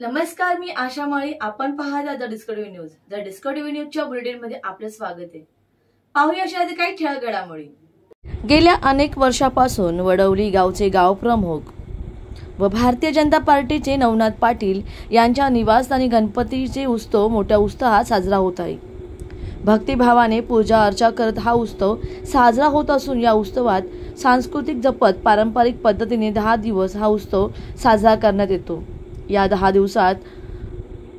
नमस्कार, मी आशा माळी. आपण पाहता the discovery news. The discovery न्यूजच्या बुलेटिन मध्ये आपलं स्वागत आहे. पाहूया अशा काही ठळक घडामोडी. गेल्या अनेक वर्षापासून वडवली गावचे गावप्रमुख व भारतीय जनता पार्टीचे नवनाथ पाटील यांच्या निवासस्थानी गणपतीचे उत्सव मोठ्या उत्साहात साजरा होत आहे. भक्तिभावाने पूजा अर्चा करत हा उत्सव साजरा होत असून या उत्सवात सांस्कृतिक जपत पारंपरिक पद्धतीने 10 दिवस हा उत्सव साजरा करण्यात येतो. या 10 दिवसात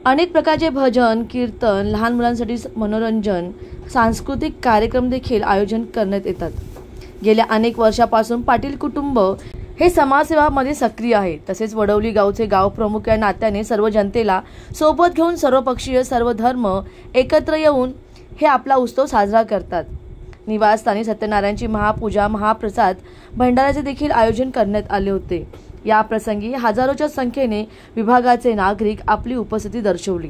अनेक प्रकारचे भजन, कीर्तन, लहान मुलांसाठी मनोरंजन, सांस्कृतिक कार्यक्रम देखील आयोजन करण्यात येतात. गेल्या अनेक वर्षापासून पाटील कुटुंब हे समाजसेवामध्ये सक्रिय आहे. तसेच वडवली गावचे गावप्रमुख या नात्याने सर्व जनतेला सोबत घेऊन सर्वपक्षीय सर्व धर्म एकत्र येऊन हे आपला उत्सव साजरा करतात. निवासस्थानी सत्यनारायणची महापूजा, महाप्रसाद, भंडाऱ्याचे देखील आयोजन करण्यात आले होते. या प्रसंगी हजारोच्या संख्येने विभागाचे नागरिक आपली उपस्थिती दर्शवली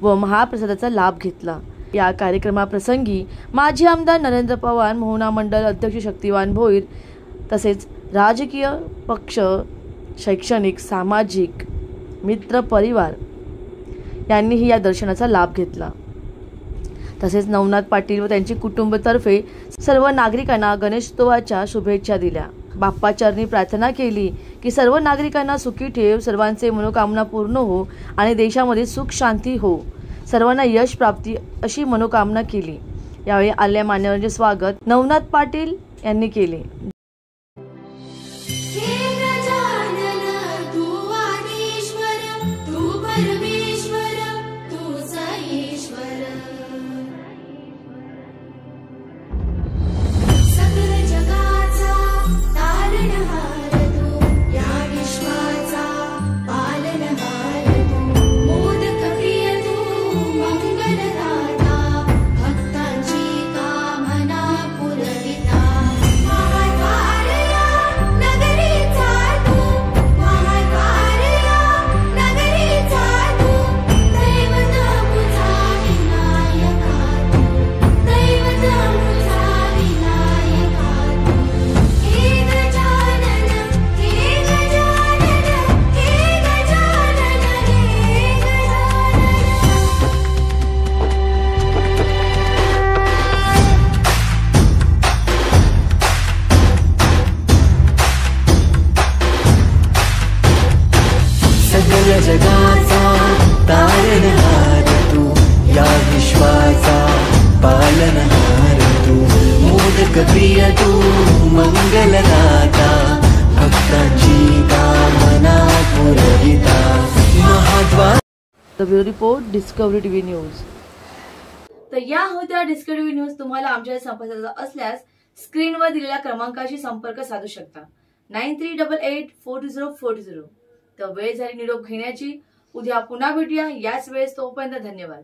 व महाप्रसादाचा लाभ घेतला. या कार्यक्रमाप्रसंगी माजी आमदार नरेंद्र पवार, मोहना मंडल अध्यक्ष शक्तिवान भोईर तसेच राजकीय पक्ष, शैक्षणिक, सामाजिक, मित्र परिवार यांनीही या दर्शनाचा लाभ घेतला. तसेच नवनाथ पाटील व त्यांच्या कुटुंबातर्फे सर्व नागरिकांना गणेशोत्सवाच्या शुभेच्छा दिल्या. बाप्पाचरणी प्रार्थना केली की सर्व नागरिकांना सुखी ठेव, सर्वांचे मनोकामना पूर्ण हो आणि देशामध्ये सुख शांती हो, सर्वांना यश प्राप्ती अशी मनोकामना केली. यावेळी आलेल्या मान्यवरांचे स्वागत नवनाथ पाटील यांनी केले. जगाचा तारणहार तू, या विश्वाचा पालनहार तू, मोदक प्रिय तू, मंगलदाता, भक्तांची कामना पुरविता, महाद्वार. The bureau report, Discovery TV news. तर या होत्या डिस्कव्हरी न्यूज. तुम्हाला आमच्या संपर्काचा असल्यास स्क्रीनवर दिलेल्या क्रमांकाशी संपर्क साधू शकता. 9388420420. तर वेळ झाली निरोप घेण्याची. उद्या पुन्हा भेटूया याच वेळेस. तोपर्यंत धन्यवाद.